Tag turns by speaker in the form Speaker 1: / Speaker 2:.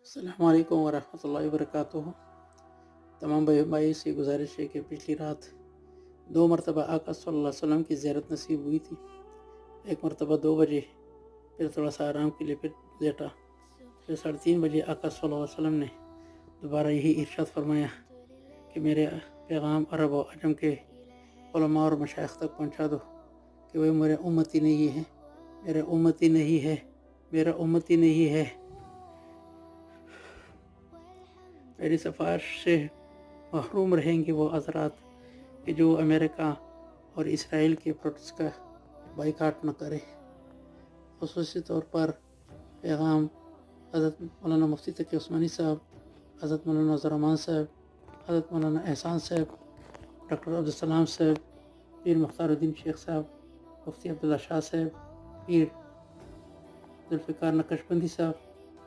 Speaker 1: السلام علیکم ورحمۃ اللہ وبرکاتہ۔ تمام بھائی سے گزارش ہے کہ پچھلی رات 2 مرتبہ آقا صلی اللہ علیہ وسلم کی زیارت نصیب ہوئی تھی۔ ایک مرتبہ 2 بجے، پھر تھوڑا سا آرام کے لیے پھر لیٹا، پھر 3:30 بجے آقا صلی اللہ علیہ وسلم نے دوبارہ یہی ارشاد فرمایا کہ میرے پیغام عرب و عجم کے علماء اور مشائخ تک پہنچا دو کہ وہ میرے امتی نہیں ہے، میرے امتی نہیں ہے، میرا امتی نہیں ہے۔ میری سفارش سے محروم رہیں گے وہ حضرات کہ جو امریکہ اور اسرائیل کے پروڈکٹس کا بائیکاٹ نہ کرے۔ خصوصی طور پر پیغام حضرت مولانا مفتی تقی عثمانی صاحب، حضرت مولانا عبدالرحمان صاحب، حضرت مولانا احسان صاحب، ڈاکٹر عبدالسلام صاحب، پیر مختار الدین شیخ صاحب، مفتی عبداللہ شاہ صاحب، پیر ذوالفقار نقشبندی صاحب،